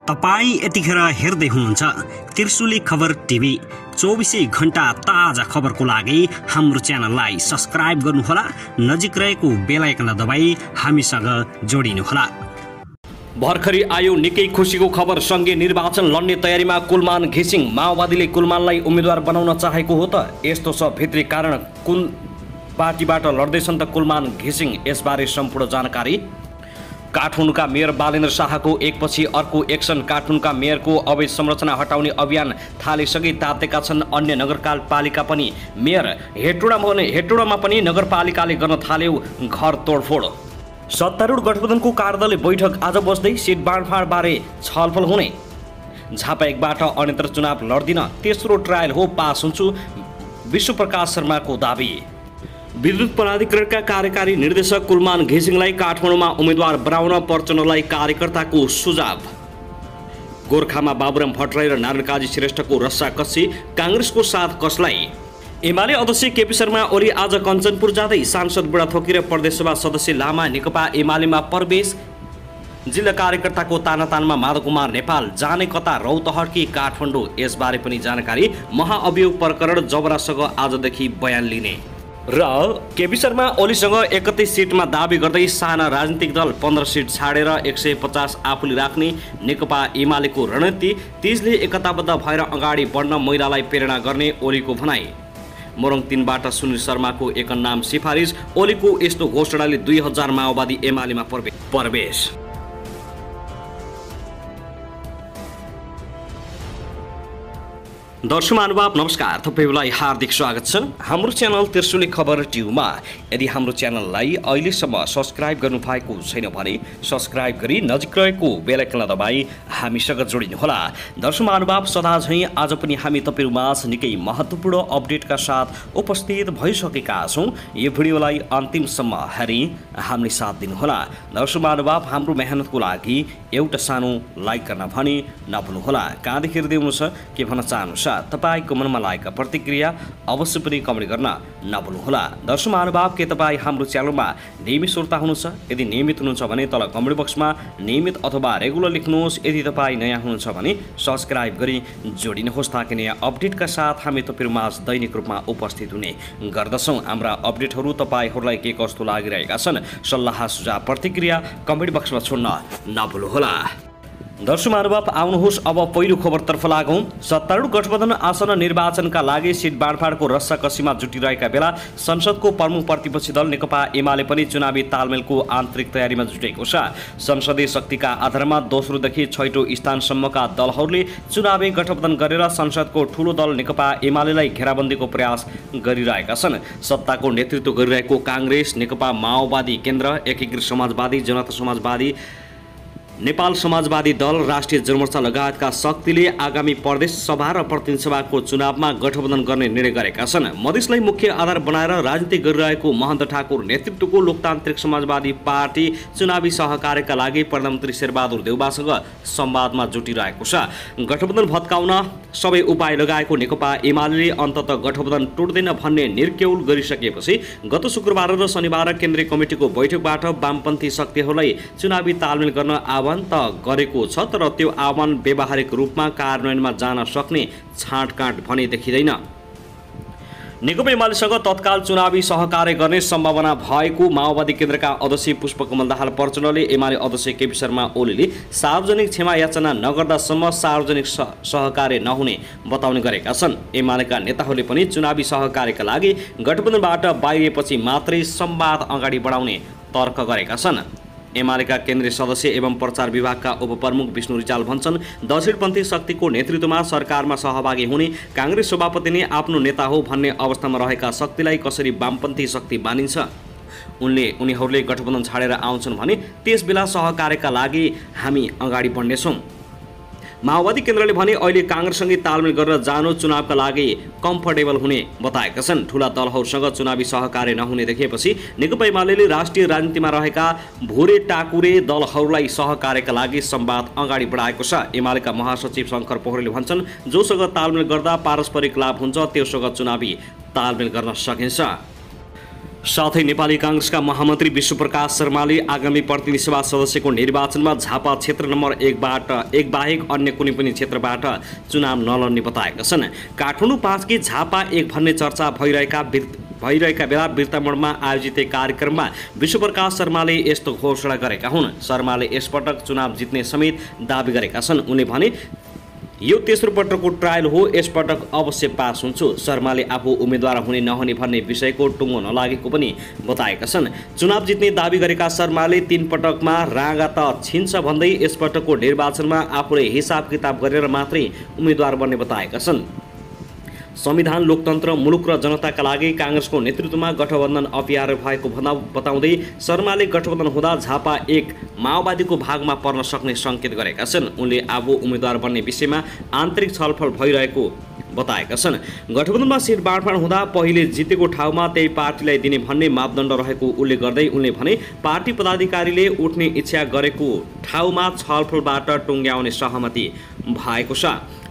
तपाई यतिखेर हेर्दै हुनुहुन्छ त्रिशुली खबर टिभी। 24 घण्टा ताजा खबरको लागि हाम्रो च्यानललाई सब्स्क्राइब गर्नुहोला, नजिक रहेको बेल आइकन दबाई हामीसँग जोडिनुहोला। भर्खरै आयो निकै खुसीको खबर। सँगै निर्वाचन लड्ने तयारीमा कुलमान घिसिङ। माओवादीले कुलमानलाई उम्मेदवार बनाउन चाहेको हो त? यस्तो छ भित्री कारण। कुन पार्टीबाट लड्दैछन् त कुलमान घिसिङ? यसबारे सम्पूर्ण जानकारी। काठमाडौँका मेयर बालेन्द्र शाहको एकपछि अर्को एक्सन। काठमाडौँका मेयरको अवैध संरचना हटाउने अभियान थालिसकै तातेका छन् अन्य नगरपालिका पनि। मेयर हेटौडामा पनि नगरपालिकाले गर्न थाल्यो घर तोडफोड। सत्तारूढ गठबन्धनको कार्यदलले बैठक आज बस्दै सिट बाँडफाँड बारे छलफल हुने। झापा एकबाट अन्यत्र चुनाव लड्दिन, तेस्रो ट्रायल हो, पास हुन्छु, विश्वप्रकाश शर्माको दाबी। विद्युत प्राधिकरणका कार्यकारी निर्देशक कुलमान घिसिङलाई काठमाडौँमा उम्मेदवार बनाउन प्रचण्डलाई कार्यकर्ताको सुझाव। गोर्खामा बाबुराम भट्टराई र नारायण काजी श्रेष्ठको रस्साकस्सी। काङ्ग्रेसको साथ कसलाई? एमाले अध्यक्ष केपी शर्मा ओली आज कञ्चनपुर जाँदै सांसद बुढाथोकी र प्रदेशसभा सदस्य लामा नेकपा एमालेमा प्रवेश। जिल्ला कार्यकर्ताको तानातानमा माधव कुमार नेपाल जाने कता रौतहट कि काठमाडौँ? यसबारे पनि जानकारी। महाअभियोग प्रकरण जबरासँग आजदेखि बयान लिने र केपी शर्मा ओलीसँग 31 सिटमा दाबी गर्दै साना राजनीतिक दल 15 सिट छाडेर 150 आफूले राख्ने नेकपा एमालेको रणनीति। तिजले एकताबद्ध भएर अगाडि बढ्न महिलालाई प्रेरणा गर्ने ओलीको भनाई। मोरङ 3बाट सुनिल शर्माको एक नाम सिफारिस। ओलीको यस्तो घोषणाले 2000 माओवादी एमालेमा प्रवेश। दर्शक महानुभाव नमस्कार, तपाईलाई हार्दिक स्वागत छ हाम्रो च्यानल त्रिशुली खबर टिभीमा। यदि हाम्रो च्यानललाई अहिलेसम्म सब्स्क्राइब गर्नु भएको छैन भने सब्स्क्राइब गरी नजिक रहेको बेल आइकन दबाई हामीसँग जोडिनुहोला। दर्शक महानुभाव सदा झैं आज पनि हामी तपाईहरुमाझ निकै महत्त्वपूर्ण अपडेटका साथ उपस्थित भइसकेका छौं। यो भिडियोलाई अन्तिमसम्म हेरी हामीले साथ दिनुहोला। दर्शक महानुभाव हाम्रो मेहनतको लागि एउटा सानो लाइक गर्न भने नभुल्नुहोला। कहाँदेखि हेर्दै हुनुहुन्छ, के भन्न चाहनुहुन्छ, तपाईको मनमा लागेका प्रतिक्रिया अवश्य पनि कमेन्ट गर्न नभुल्नुहोला। दर्शक महानुभाव, के तपाईँ हाम्रो च्यानलमा नियमित श्रोता हुनुहुन्छ? यदि नियमित हुनुहुन्छ भने तल कमेन्ट बक्समा नियमित अथवा रेगुलर लेख्नुहोस्। यदि तपाईँ नयाँ हुनुहुन्छ भने सब्स्क्राइब गरी जोडिनुहोस् ताकि नयाँ अपडेटका साथ हामी तपाईहरुमाझ दैनिक रूपमा उपस्थित हुने गर्दछौँ। हाम्रा अपडेटहरू तपाईहरूलाई के कस्तो लागिरहेका छन्, सल्लाह सुझाव प्रतिक्रिया कमेन्ट बक्समा छोड्न नभुल्नुहोला। दर्शक महानुभाव, आउनुहोस् अब पहिलो खबरतर्फ लागौं। सत्तारूढ गठबन्धन आसन्न निर्वाचनका लागि सिट बाँडफाँडको रस्साकसीमा जुटिरहेका बेला संसदको प्रमुख प्रतिपक्षी दल नेकपा एमाले पनि चुनावी तालमेलको आन्तरिक तयारीमा जुटेको छ। संसदीय शक्तिका आधारमा दोस्रोदेखि छैटौं स्थानसम्मका दलहरूले चुनावी गठबन्धन गरेर संसदको ठूलो दल नेकपा एमालेलाई घेराबन्दीको प्रयास गरिरहेका छन्। सत्ताको नेतृत्व गरिरहेको काङ्ग्रेस, नेकपा माओवादी केन्द्र, एकीकृत समाजवादी, जनता समाजवादी, नेपाल समाजवादी दल, राष्ट्रिय जनमोर्चा लगायतका शक्तिले आगामी प्रदेश सभा र प्रतिनिधि सभाको चुनावमा गठबन्धन गर्ने निर्णय गरेका छन्। मधेसलाई मुख्य आधार बनाएर राजनीति गरिरहेको महन्त ठाकुर नेतृत्वको लोकतान्त्रिक समाजवादी पार्टी चुनावी सहकार्यका लागि प्रधानमन्त्री शेरबहादुर देउवासँग संवादमा जुटिरहेको छ। गठबन्धन भत्काउन सबै उपाय लगाएको नेकपा एमाले अन्ततः गठबन्धन टुट्दैन भन्ने निर्क्यौल गरिसकेपछि गत शुक्रबार र शनिबार केन्द्रीय कमिटिको बैठकबाट वामपन्थी शक्तिहरूलाई चुनावी तालमेल गर्न आह्वान त गरेको छ, तर त्यो आह्वान व्यावहारिक रूपमा कार्यान्वयनमा जान सक्ने छाँटकाँट भने देखिँदैन। नेकपा एमालेसँग तत्काल चुनावी सहकार्य गर्ने सम्भावना भएको माओवादी केन्द्रका अध्यक्ष पुष्पकमल दाहाल प्रचण्डले एमाले अध्यक्ष केपी शर्मा ओलीले सार्वजनिक क्षमा याचना नगर्दासम्म सार्वजनिक सहकार्य नहुने बताउने गरेका छन्। एमालेका नेताहरूले पनि चुनावी सहकार्यका लागि गठबन्धनबाट बाहिरिएपछि मात्रै संवाद अगाडि बढाउने तर्क गरेका छन्। एमालेका केन्द्रीय सदस्य एवं प्रचार विभागका उपप्रमुख विष्णु रिजाल भन्छन्, दक्षिणपन्थी शक्तिको नेतृत्वमा सरकारमा सहभागी हुने काङ्ग्रेस सभापति नै आफ्नो नेता हो भन्ने अवस्थामा रहेका शक्तिलाई कसरी वामपन्थी शक्ति मानिन्छ? उनीहरूले गठबन्धन छाडेर आउँछन् भने त्यसबेला सहकार्यका लागि हामी अगाडि बढ्नेछौँ। माओवादी केन्द्रले भने अहिले काङ्ग्रेससँगै तालमेल गरेर जानु चुनावका लागि कम्फर्टेबल हुने बताएका छन्। ठूला दलहरूसँग चुनावी सहकार्य नहुने देखिएपछि नेकपा एमाले राष्ट्रिय राजनीतिमा रहेका भोरे टाकुरे दलहरूलाई सहकार्यका लागि संवाद अगाडि बढाएको छ। एमालेका महासचिव शङ्कर पोखरेलले भन्छन्, जोसँग तालमेल गर्दा पारस्परिक लाभ हुन्छ त्योसँग चुनावी तालमेल गर्न सकिन्छ। साथै नेपाली कांग्रेसका महामन्त्री विश्वप्रकाश शर्माले आगामी प्रतिनिधि सभा सदस्यको निर्वाचनमा झापा क्षेत्र नम्बर 1 बाहेक अन्य कुनै पनि क्षेत्रबाट चुनाव नलड्ने बताएका छन्। काठमाडौँ 5 की झापा 1 भन्ने चर्चा भइरहेका बेला बिर्तामोडमा आयोजित एक कार्यक्रममा विश्वप्रकाश शर्माले यस्तो घोषणा गरेका हुन्। शर्माले यसपटक चुनाव जित्ने समेत दाबी गरेका छन्। उनले भने यो तेस्रो पटकको ट्रायल हो, यसपटक अवश्य पास हुन्छु। शर्माले आफू उम्मेदवार हुने नहुने भन्ने विषयको टुङ्गो नलागेको पनि बताएका छन्। चुनाव जित्ने दाबी गरेका शर्माले 3 पटकमा राँगा त छिन्छ भन्दै यसपटकको निर्वाचनमा आफूले हिसाब किताब गरेर मात्रै उम्मेदवार बन्ने बताएका छन्। संविधान, लोकतन्त्र, मुलुक र जनताका लागि कांग्रेसको नेतृत्वमा गठबन्धन अपियार भएको बताउँदै शर्माले गठबन्धन हुँदा झापा 1 माओवादीको भागमा पर्न सक्ने सङ्केत गरेका छन्। उनले आफू उम्मेदवार बन्ने विषयमा आन्तरिक छलफल भइरहेको बताएका छन्। गठबन्धनमा सिट बाँडफाँड हुँदा पहिले जितेको ठाउँमा त्यही पार्टीलाई दिने भन्ने मापदण्ड रहेको उल्लेख गर्दै उनले भने पार्टी पदाधिकारीले उठ्ने इच्छा गरेको ठाउँमा छलफलबाट टुङ्ग्याउने सहमति भएको छ।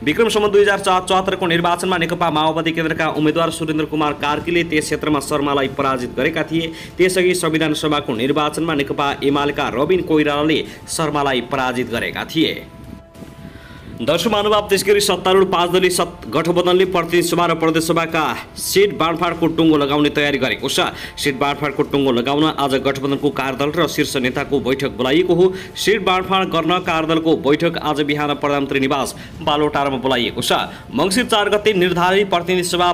विक्रम सम्वत 2074 को निर्वाचनमा नेकपा माओवादी केन्द्रका उम्मेदवार सुरेन्द्र कुमार कार्कीले त्यस क्षेत्रमा शर्मालाई पराजित गरेका थिए। त्यसअघि संविधान सभाको निर्वाचनमा नेकपा एमालेका रबिन कोइरालाले शर्मालाई पराजित गरेका थिए। दर्शक महानुभाव, त्यसगरी सत्तारूढ 5 दलीय गठबन्धनले प्रतिनिधि सभा र प्रदेश सभाका सिट बाँडफाँडको टुङ्गो लगाउने तयारी गरेको छ। सिट बाँडफाँडको टुङ्गो लगाउन आज गठबन्धनको कार्यदल र शीर्ष नेताको बैठक बोलाइएको हो। सिट बाँडफाँड गर्न कार्यदलको बैठक आज बिहान प्रधानमन्त्री निवास बालोटारमा बोलाइएको छ। मङ्सिर 4 गते निर्धारित प्रतिनिधि सभा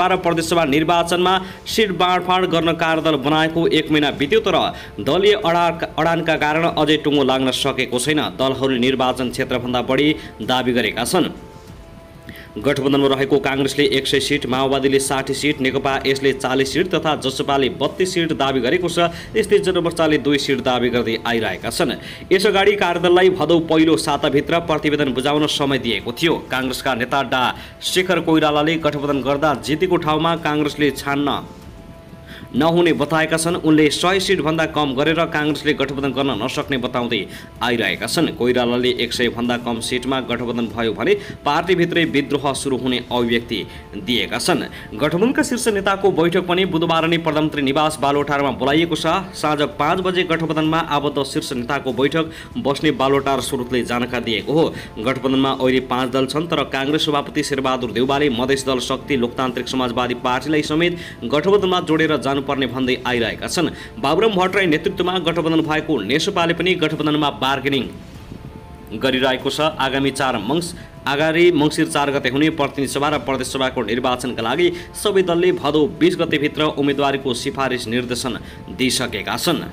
र प्रदेश सभा निर्वाचनमा सिट बाँडफाँड गर्न कार्यदल बनाएको 1 महिना बित्यो, तर दलीय अडानका कारण अझै टुङ्गो लाग्न सकेको छैन। दलहरूले निर्वाचन क्षेत्रभन्दा बढी दाबी गरेका छन्। गठबन्धनमा रहेको कांग्रेसले 100 सिट, माओवादीले 60 सिट, नेकपा यसले 40 सिट तथा जसपाले 32 सिट दाबी गरेको छ। यस्तै जनमोर्चाले 2 सिट दाबी गर्दै आइरहेका छन्। यसअगाडि कार्यदललाई भदौ पहिलो साताभित्र प्रतिवेदन बुझाउन समय दिएको थियो। कांग्रेसका नेता डा शेखर कोइरालाले गठबन्धन गर्दा जितेको ठाउँमा कांग्रेसले छान्न नहुने बताएका छन्। उनले 100 सिटभन्दा कम गरेर कांग्रेसले गठबन्धन गर्न नसक्ने बताउँदै आइरहेका छन्। कोइरालाले 100 भन्दा कम सिटमा गठबन्धन भयो भने पार्टीभित्रै विद्रोह सुरु हुने अभिव्यक्ति दिएका छन्। गठबन्धनका शीर्ष नेताको बैठक पनि बुधबार नै प्रधानमन्त्री निवास बालोटारमा बोलाइएको छ। साँझ 5 बजे गठबन्धनमा आबद्ध शीर्ष नेताको बैठक बस्ने बालोटार स्रोतले जानकारी दिएको हो। गठबन्धनमा अहिले 5 दल छन्, तर कांग्रेस सभापति शेरबहादुर देउवाले मधेस दल शक्ति, लोकतान्त्रिक समाजवादी पार्टीलाई समेत गठबन्धनमा जोडेर जानुपर्ने भन्दै आइरहेका छन्। बाबुराम भट्टराई नेतृत्वमा गठबन्धन भएको नेसपाले पनि गठबन्धनमा बार्गेनिङ गरिरहेको छ। आगामी मङ्सिर 4 गते हुने प्रतिनिधि सभा र प्रदेश सभाको निर्वाचनका लागि सबै दलले भदौ 20 गतेभित्र उम्मेदवारीको सिफारिस निर्देशन दिइसकेका छन्।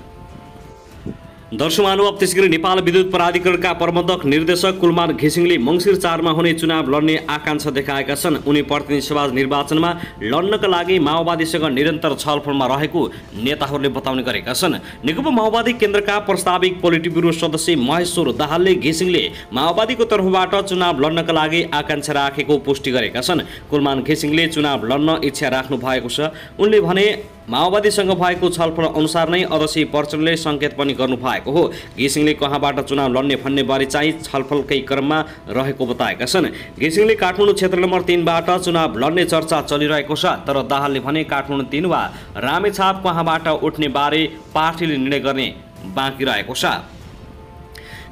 दर्शक महानुभाव, त्यसगरी नेपाल विद्युत प्राधिकरणका प्रबन्धक निर्देशक कुलमान घिसिङले मङ्सिर 4 मा हुने चुनाव लड्ने आकांक्षा देखाएका छन्। उनी प्रतिनिधि सभा निर्वाचनमा लड्नका लागि माओवादीसँग निरन्तर छलफलमा रहेको नेताहरूले बताउने गरेका छन्। नेकपा माओवादी केन्द्रका प्रस्ताविक पोलिट ब्युरो सदस्य महेश्वर दाहालले घिसिङले माओवादीको तर्फबाट चुनाव लड्नका लागि आकांक्षा राखेको पुष्टि गरेका छन्। कुलमान घिसिङले चुनाव लड्न इच्छा राख्नु भएको छ। उनले भने माओवादीसँग भएको छलफल अनुसार नै अध्यक्ष प्रचण्डले सङ्केत पनि गर्नु भएको हो। घिसिङले कहाँबाट चुनाव लड्ने भन्ने बारे चाहिँ छलफलकै क्रममा रहेको बताएका छन्। घिसिङले काठमाडौँ क्षेत्र नम्बर 3 बाट चुनाव लड्ने चर्चा चलिरहेको छ, तर दाहालले भने काठमाडौँ 3 वा रामेछाप कहाँबाट उठ्ने बारे पार्टीले निर्णय गर्ने बाँकी रहेको छ।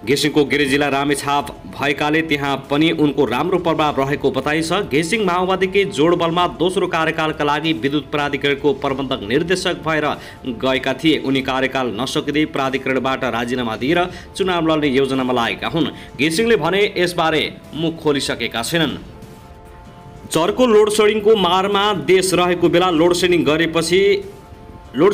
घिसिङको गृह जिल्ला रामेछाप भएकाले त्यहाँ पनि उनको राम्रो प्रभाव रहेको बताइन्छ। घिसिङ माओवादीकै जोडबलमा दोस्रो कार्यकालका लागि विद्युत प्राधिकरणको प्रबन्धक निर्देशक भएर गएका थिए। उनी कार्यकाल नसकिँदै प्राधिकरणबाट राजीनामा दिएर चुनाव लड्ने योजनामा लागेका हुन्। घिसिङले भने यसबारे मुख खोलिसकेका छैनन्। चर्को लोडसेडिङको मारमा देश रहेको बेला लोड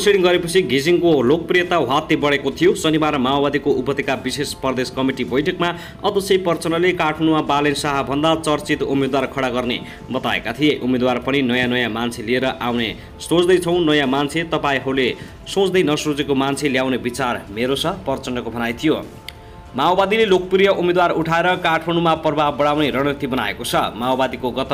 सेडिङ गरेपछि घिसिङको लोकप्रियता ह्वात्तै बढेको थियो। शनिबार माओवादीको उपत्यका विशेष प्रदेश कमिटी बैठकमा अध्यक्ष प्रचण्डले काठमाडौँमा बालेन शाह भन्दा चर्चित उम्मेदवार खडा गर्ने बताएका थिए। उम्मेदवार पनि नयाँ मान्छे लिएर आउने सोच्दैछौँ। नयाँ मान्छे, तपाईहरूले सोच्दै नसोचेको मान्छे ल्याउने विचार मेरो छ, प्रचण्डको भनाइ थियो। माओवादीले लोकप्रिय उम्मेदवार उठाएर काठमाडौँमा प्रभाव बढाउने रणनीति बनाएको छ। माओवादीको गत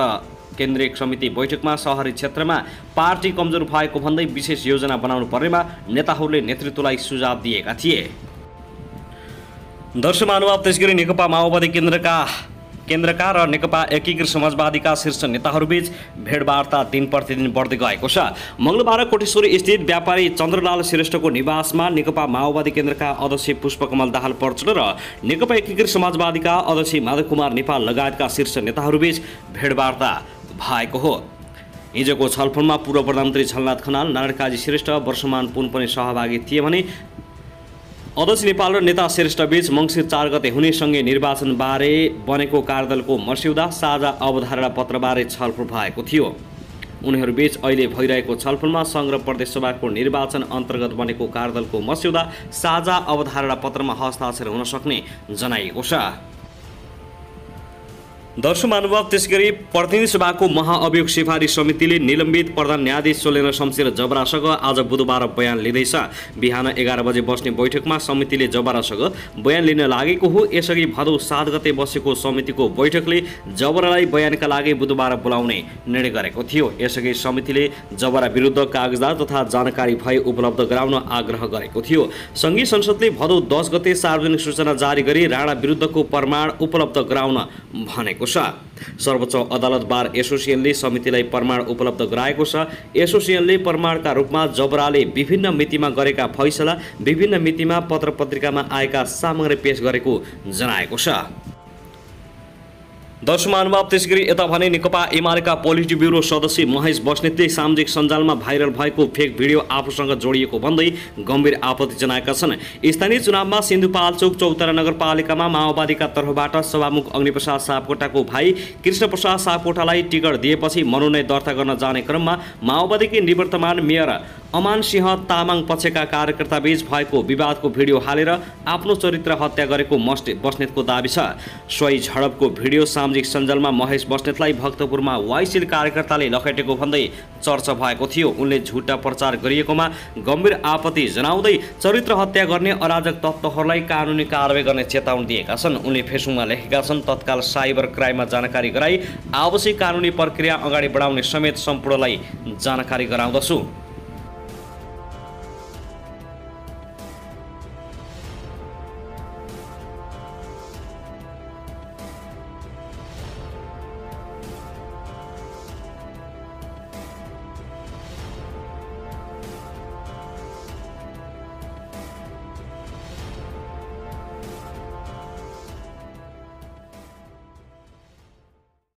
केन्द्रीय समिति बैठकमा शहरी क्षेत्रमा पार्टी कमजोर भएको भन्दै विशेष योजना बनाउनु पर्नेमा नेताहरूले नेतृत्वलाई सुझाव दिएका थिए। दर्शक महानुभाव, त्यसगरी नेकपा माओवादी केन्द्रका केन्द्रका र नेकपा एकीकृत समाजवादीका शीर्ष नेताहरूबीच भेटवार्ता दिन प्रतिदिन बढ्दै गएको छ। मंगलबार कोटेश्वरी स्थित व्यापारी चन्द्रलाल श्रेष्ठको निवासमा नेकपा माओवादी केन्द्रका अध्यक्ष पुष्पकमल दाहाल प्रचण्ड र नेकपा एकीकृत समाजवादीका अध्यक्ष माधव कुमार नेपाल लगायतका शीर्ष नेताहरूबीच भेटवार्ता भएको हो। हिजोको छलफलमा पूर्व प्रधानमन्त्री झलनाथ खनाल, नारायण काजी श्रेष्ठ, वर्षमान पुन पनि सहभागी थिए भने अध्यक्ष नेपाल र नेता श्रेष्ठबीच मङ्सिर 4 गते हुने सँगै निर्वाचनबारे बनेको कार्यदलको मस्यौदा साझा अवधारणा पत्रबारे छलफल भएको थियो। उनीहरूबीच अहिले भइरहेको छलफलमा सङ्घ र प्रदेशसभाको निर्वाचन अन्तर्गत बनेको कार्यदलको मस्यौदा साझा अवधारणा पत्रमा हस्ताक्षर हुन सक्ने जनाइएको छ। दर्शक महानुभाव, त्यसगरी प्रतिनिधि सभाको महाअभियोग सिफारिस समितिले निलम्बित प्रधान न्यायाधीश सोलेन शमशेर जबरासँग आज बुधबार बयान लिँदैछ। बिहान 11 बजे बस्ने बैठकमा समितिले जबरासँग बयान लिन लागेको हो। यसअघि भदौ 7 गते बसेको समितिको बैठकले जबरालाई बयानका लागि बुधबार बोलाउने निर्णय गरेको थियो। यसअघि समितिले जबरा विरुद्ध कागजात तथा जानकारी भए उपलब्ध गराउन आग्रह गरेको थियो। सङ्घीय संसदले भदौ 10 गते सार्वजनिक सूचना जारी गरी राणा विरुद्धको प्रमाण उपलब्ध गराउन भनेको छ। सर्वोच्च अदालत बार एसोसिएसनले समितिलाई प्रमाण उपलब्ध गराएको छ। एसोसिएसनले प्रमाणका रूपमा जबराले विभिन्न मितिमा गरेका फैसला, विभिन्न मितिमा पत्र पत्रिकामा आएका सामग्री पेश गरेको जनाएको छ। दर्शक महानुभाव, त्यसगरी यता भने नेकपा एमालेका पोलिट ब्युरो सदस्य महेश बस्नेतले सामाजिक सञ्जालमा भाइरल भएको फेक भिडियो आफूसँग जोडिएको भन्दै गम्भीर आपत्ति जनाएका छन्। स्थानीय चुनावमा सिन्धुपाल्चोक चौतारा नगरपालिकामा माओवादीका तर्फबाट सभामुख अग्निप्रसाद सापकोटाको भाइ कृष्णप्रसाद सापकोटालाई टिकट दिएपछि मनोनयन दर्ता गर्न जाने क्रममा माओवादीकी निवर्तमान मेयर अमान सिंह तामाङ पक्षका कार्यकर्ताबीच भएको विवादको भिडियो हालेर आफ्नो चरित्र हत्या गरेको बस्नेतको दाबी छ। सोही झडपको भिडियो सामाजिक सञ्जालमा महेश बस्नेतलाई भक्तपुरमा वाइसिल कार्यकर्ताले लखेटेको भन्दै चर्चा भएको थियो। उनले झुटा प्रचार गरिएकोमा गम्भीर आपत्ति जनाउँदै चरित्र हत्या गर्ने अराजक तत्त्वहरूलाई कानुनी कारबाही गर्ने चेतावनी दिएका छन्। उनले फेसबुकमा लेखेका छन्, तत्काल साइबर क्राइममा जानकारी गराई आवश्यक कानुनी प्रक्रिया अगाडि बढाउने समेत सम्पूर्णलाई जानकारी गराउँदछु।